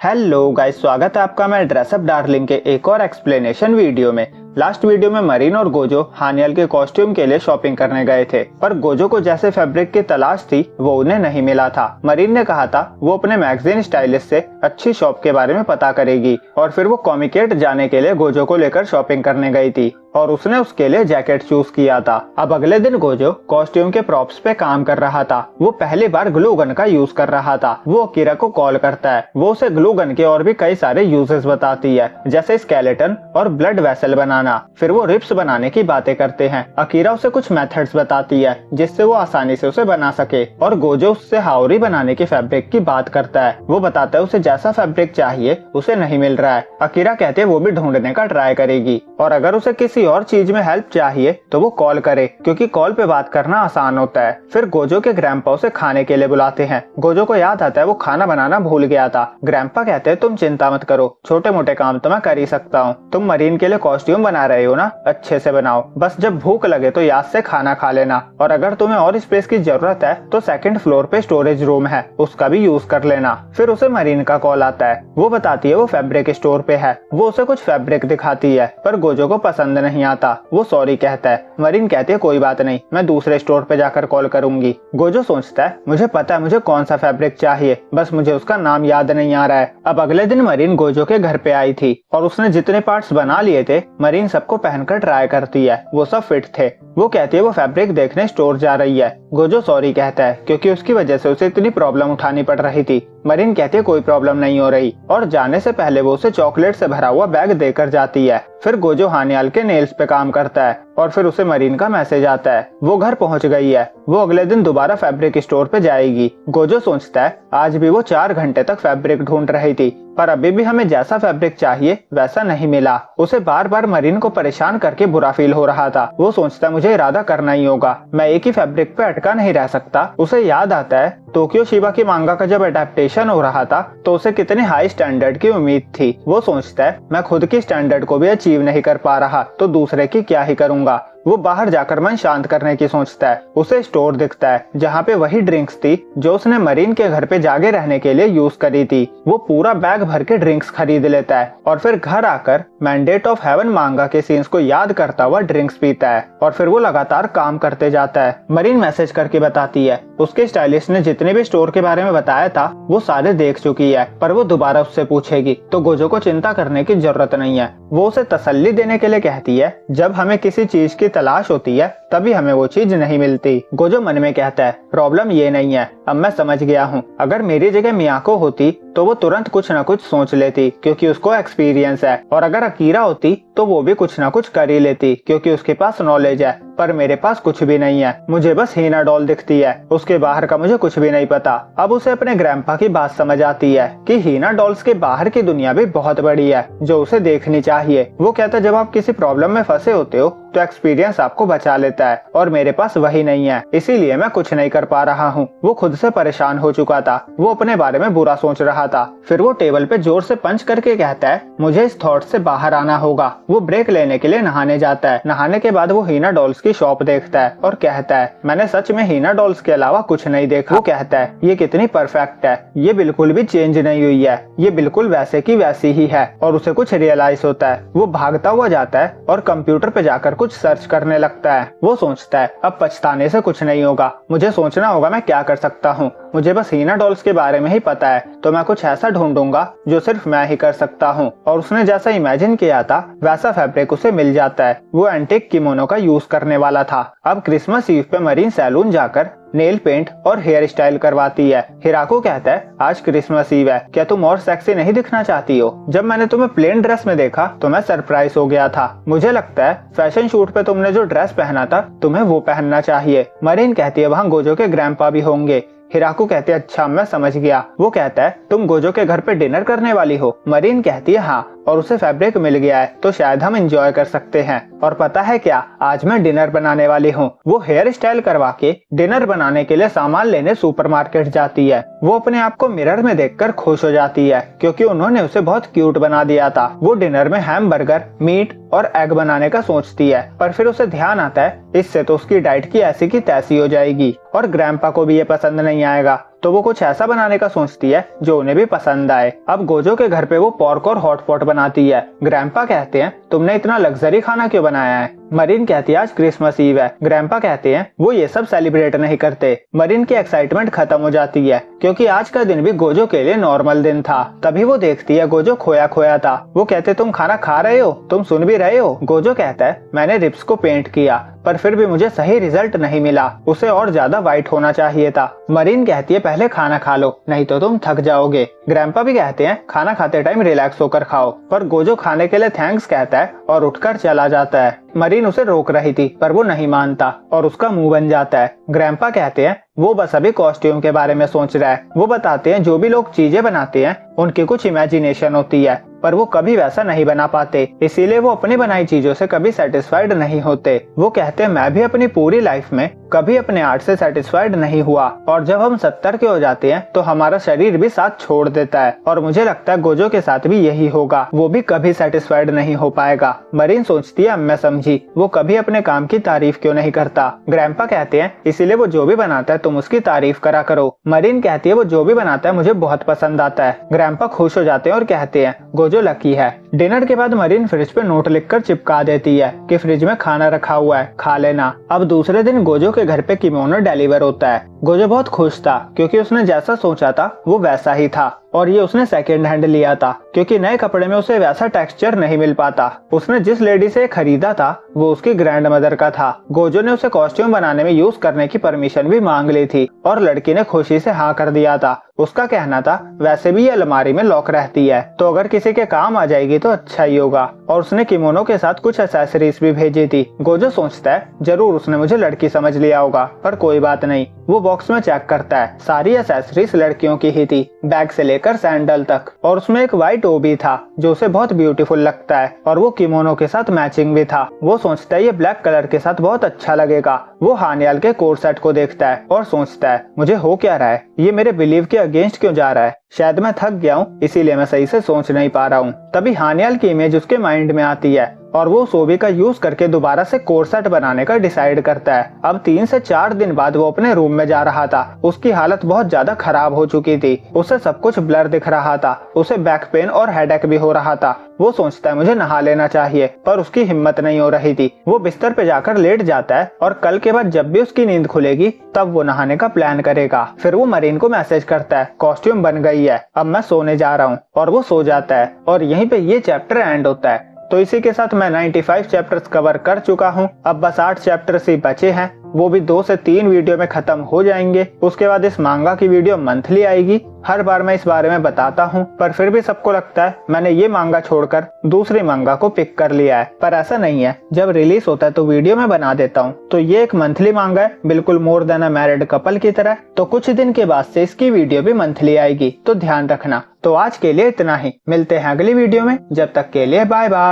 Hello guys, स्वागत है आपका मैं ड्रेसअप डार्लिंग के एक और एक्सप्लेनेशन वीडियो में। लास्ट वीडियो में मरीन और गोजो हानियल के कॉस्ट्यूम के लिए शॉपिंग करने गए थे, पर गोजो को जैसे फैब्रिक की तलाश थी वो उन्हें नहीं मिला था। मरीन ने कहा था वो अपने मैगजीन स्टाइलिस्ट से अच्छी शॉप के बारे में पता करेगी और फिर वो कॉमिकेट जाने के लिए गोजो को लेकर शॉपिंग करने गई थी और उसने उसके लिए जैकेट चूज किया था। अब अगले दिन गोजो कॉस्ट्यूम के प्रॉप्स पे काम कर रहा था। वो पहली बार ग्लू गन का यूज कर रहा था। वो अकीरा को कॉल करता है। वो उसे ग्लू गन के और भी कई सारे यूजेस बताती है, जैसे स्केलेटन और ब्लड वेसल बनाना। फिर वो रिप्स बनाने की बातें करते हैं। अकीरा उसे कुछ मेथड्स बताती है जिससे वो आसानी से उसे बना सके और गोजो उससे हाउरी बनाने की फैब्रिक की बात करता है। वो बताता है उसे जैसा फैब्रिक चाहिए उसे नहीं मिल रहा है। अकीरा कहते हैं वो भी ढूंढने का ट्राई करेगी और अगर उसे किसी और चीज में हेल्प चाहिए तो वो कॉल करे, क्योंकि कॉल पे बात करना आसान होता है। फिर गोजो के ग्रैंपा उसे खाने के लिए बुलाते हैं। गोजो को याद आता है वो खाना बनाना भूल गया था। ग्रैंपा कहते हैं तुम चिंता मत करो, छोटे मोटे काम तो मैं कर ही सकता हूँ। तुम मरीन के लिए कॉस्ट्यूम बना रहे हो ना, अच्छे से बनाओ, बस जब भूख लगे तो याद से खाना खा लेना। और अगर तुम्हें और स्पेस की जरूरत है तो सेकंड फ्लोर पे स्टोरेज रूम है, उसका भी यूज कर लेना। फिर उसे मरीन का कॉल आता है। वो बताती है वो फैब्रिक स्टोर पे है। वो उसे कुछ फैब्रिक दिखाती है पर गोजो को पसंद नहीं आता। वो सॉरी कहता है। मरीन कहती है कोई बात नहीं, मैं दूसरे स्टोर पे जाकर कॉल करूंगी। गोजो सोचता है मुझे पता है मुझे कौन सा फैब्रिक चाहिए, बस मुझे उसका नाम याद नहीं आ रहा है। अब अगले दिन मरीन गोजो के घर पे आई थी और उसने जितने पार्ट्स बना लिए थे मरीन सबको पहनकर ट्राई करती है। वो सब फिट थे। वो कहती है वो फैब्रिक देखने स्टोर जा रही है। गोजो सॉरी कहता है क्योंकि उसकी वजह से उसे इतनी प्रॉब्लम उठानी पड़ रही थी। मरीन कहती है कोई प्रॉब्लम नहीं हो रही और जाने से पहले वो उसे चॉकलेट से भरा हुआ बैग देकर जाती है। फिर गोजो हानियाल के नेल्स पे काम करता है और फिर उसे मरीन का मैसेज आता है वो घर पहुंच गई है। वो अगले दिन दोबारा फैब्रिक स्टोर पे जाएगी। गोजो सोचता है आज भी वो 4 घंटे तक फैब्रिक ढूंढ रही थी पर अभी भी हमें जैसा फैब्रिक चाहिए वैसा नहीं मिला। उसे बार बार मरीन को परेशान करके बुरा फील हो रहा था। वो सोचता है मुझे इरादा करना ही होगा, मैं एक ही फैब्रिक पे अटका नहीं रह सकता। उसे याद आता है टोक्यो शिबा की मांगा का जब अडेप्टेशन हो रहा था तो उसे कितनी हाई स्टैंडर्ड की उम्मीद थी। वो सोचता है मैं खुद की स्टैंडर्ड को भी अचीव नहीं कर पा रहा तो दूसरे की क्या ही करूंगा। वो बाहर जाकर मन शांत करने की सोचता है। उसे स्टोर दिखता है जहाँ पे वही ड्रिंक्स थी जो उसने मरीन के घर पे जागे रहने के लिए यूज करी थी। वो पूरा बैग भर के ड्रिंक्स खरीद लेता है और फिर घर आकर मैंडेट ऑफ हेवन मांगा के सीन्स को याद करता हुआ ड्रिंक्स पीता है और फिर वो लगातार काम करते जाता है। मरीन मैसेज करके बताती है उसके स्टाइलिस्ट ने जितने भी स्टोर के बारे में बताया था वो सारे देख चुकी है पर वो दोबारा उससे पूछेगी तो गोजो को चिंता करने की जरूरत नहीं है। वो उसे तसल्ली देने के लिए कहती है जब हमें किसी चीज की तलाश होती है तभी हमें वो चीज नहीं मिलती। गोजो मन में कहता है प्रॉब्लम ये नहीं है, अब मैं समझ गया हूँ। अगर मेरी जगह मियाको होती तो वो तुरंत कुछ न कुछ सोच लेती क्योंकि उसको एक्सपीरियंस है, और अगर अकीरा होती तो वो भी कुछ न कुछ कर ही लेती क्योंकि उसके पास नॉलेज है। पर मेरे पास कुछ भी नहीं है, मुझे बस हीना डॉल दिखती है, उसके बाहर का मुझे कुछ भी नहीं पता। अब उसे अपने ग्रैंपा की बात समझ आती है कि हीना डॉल्स के बाहर की दुनिया भी बहुत बड़ी है जो उसे देखनी चाहिए। वो कहता है जब आप किसी प्रॉब्लम में फंसे होते हो तो एक्सपीरियंस आपको बचा लेता है और मेरे पास वही नहीं है, इसीलिए मैं कुछ नहीं कर पा रहा हूँ। वो खुद से परेशान हो चुका था। वो अपने बारे में बुरा सोच रहा था। फिर वो टेबल पे जोर से पंच करके कहता है मुझे इस थॉट से बाहर आना होगा। वो ब्रेक लेने के लिए नहाने जाता है। नहाने के बाद वो हीना डॉल्स की शॉप देखता है और कहता है मैंने सच में हीना डॉल्स के अलावा कुछ नहीं देखा। वो कहता है ये कितनी परफेक्ट है, ये बिल्कुल भी चेंज नहीं हुई है, ये बिल्कुल वैसे की वैसी ही है। और उसे कुछ रियलाइज होता है। वो भागता हुआ जाता है और कंप्यूटर पे जाकर कुछ सर्च करने लगता है। वो सोचता है अब पछताने से कुछ नहीं होगा, मुझे सोचना होगा मैं क्या कर सकता हूँ। मुझे बस हीना डॉल्स के बारे में ही पता है तो मैं कुछ ऐसा ढूंढूंगा जो सिर्फ मैं ही कर सकता हूँ। और उसने जैसा इमेजिन किया था वैसा फैब्रिक उसे मिल जाता है। वो एंटिक किमोनो का यूज करने वाला था। अब क्रिसमस ईव पे मरीन सैलून जाकर नेल पेंट और हेयर स्टाइल करवाती है। हिराको कहता है आज क्रिसमस ईव है, क्या तुम और सेक्सी नहीं दिखना चाहती हो? जब मैंने तुम्हें प्लेन ड्रेस में देखा तो मैं सरप्राइज हो गया था। मुझे लगता है फैशन शूट पे तुमने जो ड्रेस पहना था तुम्हें वो पहनना चाहिए। मरीन कहती है वहाँ गोजो के ग्रैंपा भी होंगे। हिराको कहते हैं अच्छा मैं समझ गया। वो कहता है तुम गोजो के घर पे डिनर करने वाली हो? मरीन कहती है हाँ, और उसे फैब्रिक मिल गया है तो शायद हम एंजॉय कर सकते हैं। और पता है क्या, आज मैं डिनर बनाने वाली हूँ। वो हेयर स्टाइल करवा के डिनर बनाने के लिए सामान लेने सुपरमार्केट जाती है। वो अपने आप को मिरर में देखकर खुश हो जाती है क्योंकि उन्होंने उसे बहुत क्यूट बना दिया था। वो डिनर में हैमबर्गर, मीट और एग बनाने का सोचती है पर फिर उसे ध्यान आता है इससे तो उसकी डाइट की ऐसी की तैसी हो जाएगी और ग्रैंपा को भी ये पसंद नहीं आएगा। तो वो कुछ ऐसा बनाने का सोचती है जो उन्हें भी पसंद आए। अब गोजो के घर पे वो पोर्क और हॉट पॉट बनाती है। ग्रैंपा कहते हैं तुमने इतना लग्जरी खाना क्यों बनाया है। मरीन कहती है आज क्रिसमस ईव है। ग्रैंपा कहते हैं वो ये सब सेलिब्रेट नहीं करते। मरीन की एक्साइटमेंट खत्म हो जाती है क्योंकि आज का दिन भी गोजो के लिए नॉर्मल दिन था। तभी वो देखती है गोजो खोया खोया था। वो कहते तुम खाना खा रहे हो, तुम सुन भी रहे हो। गोजो कहता है मैंने रिब्स को पेंट किया पर फिर भी मुझे सही रिजल्ट नहीं मिला, उसे और ज्यादा वाइट होना चाहिए था। मरीन कहती है पहले खाना खा लो नहीं तो तुम थक जाओगे। ग्रैंपा भी कहते हैं खाना खाते टाइम रिलैक्स होकर खाओ, पर गोजो खाने के लिए थैंक्स कहता है और उठकर चला जाता है। मरीन उसे रोक रही थी पर वो नहीं मानता और उसका मुंह बन जाता है। ग्रैंपा कहते हैं वो बस अभी कॉस्ट्यूम के बारे में सोच रहा है। वो बताते हैं जो भी लोग चीजें बनाते हैं उनकी कुछ इमेजिनेशन होती है पर वो कभी वैसा नहीं बना पाते, इसीलिए वो अपनी बनाई चीजों से कभी सेटिस्फाइड नहीं होते। वो कहते हैं मैं भी अपनी पूरी लाइफ में कभी अपने आर्ट से सेटिस्फाइड नहीं हुआ और जब हम 70 के हो जाते हैं तो हमारा शरीर भी साथ छोड़ देता है और मुझे लगता है गोजो के साथ भी यही होगा, वो भी कभी सेटिस्फाइड नहीं हो पाएगा। मरीन सोचती है मैं समझी, वो कभी अपने काम की तारीफ क्यों नहीं करता। ग्रैंपा कहते हैं इसीलिए वो जो भी बनाता है तुम उसकी तारीफ करा करो। मरीन कहती है वो जो भी बनाता है मुझे बहुत पसंद आता है। ग्रैंपा खुश हो जाते हैं और कहते हैं गोजो लकी है। डिनर के बाद मरीन फ्रिज पे नोट लिखकर चिपका देती है कि फ्रिज में खाना रखा हुआ है, खा लेना। अब दूसरे दिन गोजो के घर पे किमोनो डिलीवर होता है। गोजो बहुत खुश था क्योंकि उसने जैसा सोचा था वो वैसा ही था और ये उसने सेकेंड हैंड लिया था क्योंकि नए कपड़े में उसे वैसा टेक्सचर नहीं मिल पाता। उसने जिस लेडी से खरीदा था वो उसकी ग्रैंड मदर का था। गोजो ने उसे कॉस्ट्यूम बनाने में यूज करने की परमिशन भी मांग ली थी और लड़की ने खुशी से हाँ कर दिया था। उसका कहना था वैसे भी ये अलमारी में लॉक रहती है तो अगर किसी के काम आ जाएगी तो अच्छा ही होगा, और उसने किमोनो के साथ कुछ एक्सेसरीज भी भेजी थी। गोजो सोचता है जरूर उसने मुझे लड़की समझ लिया होगा पर कोई बात नहीं। वो बॉक्स में चेक करता है, सारी एक्सेसरीज लड़कियों की ही थी, बैग से लेकर सैंडल तक, और उसमें एक व्हाइट ओबी था जो उसे बहुत ब्यूटीफुल लगता है और वो किमोनो के साथ मैचिंग भी था। वो सोचता है ये ब्लैक कलर के साथ बहुत अच्छा लगेगा। वो हानियाल के कोट सेट को देखता है और सोचता है मुझे हो क्या रहा है, ये मेरे बिलीव के अगेंस्ट क्यों जा रहा है, शायद मैं थक गया हूँ इसीलिए मैं सही से सोच नहीं पा रहा हूँ। तभी हानियाल की इमेज उसके माइंड में आती है और वो सोबी का यूज करके दोबारा से कोट सेट बनाने का डिसाइड करता है। अब 3 से 4 दिन बाद वो अपने रूम में जा रहा था। उसकी हालत बहुत ज्यादा खराब हो चुकी थी, उसे सब कुछ ब्लर दिख रहा था, उसे बैक पेन और हेडेक भी हो रहा था। वो सोचता है मुझे नहा लेना चाहिए पर उसकी हिम्मत नहीं हो रही थी। वो बिस्तर पे जाकर लेट जाता है और कल के बाद जब भी उसकी नींद खुलेगी तब वो नहाने का प्लान करेगा। फिर वो मरीन को मैसेज करता है कॉस्ट्यूम बन गई है, अब मैं सोने जा रहा हूँ, और वो सो जाता है और यहीं पे ये चैप्टर एंड होता है। तो इसी के साथ मैं 95 चैप्टर्स कवर कर चुका हूँ। अब बस 8 चैप्टर्स ही बचे हैं, वो भी 2 से 3 वीडियो में खत्म हो जाएंगे। उसके बाद इस मांगा की वीडियो मंथली आएगी। हर बार मैं इस बारे में बताता हूँ पर फिर भी सबको लगता है मैंने ये मांगा छोड़कर दूसरी मांगा को पिक कर लिया है, पर ऐसा नहीं है। जब रिलीज होता है तो वीडियो में बना देता हूँ। तो ये एक मंथली मांगा है, बिल्कुल more than a married couple की तरह। तो कुछ दिन के बाद से इसकी वीडियो भी मंथली आएगी, तो ध्यान रखना। तो आज के लिए इतना ही, मिलते हैं अगली वीडियो में, जब तक के लिए बाय बाय।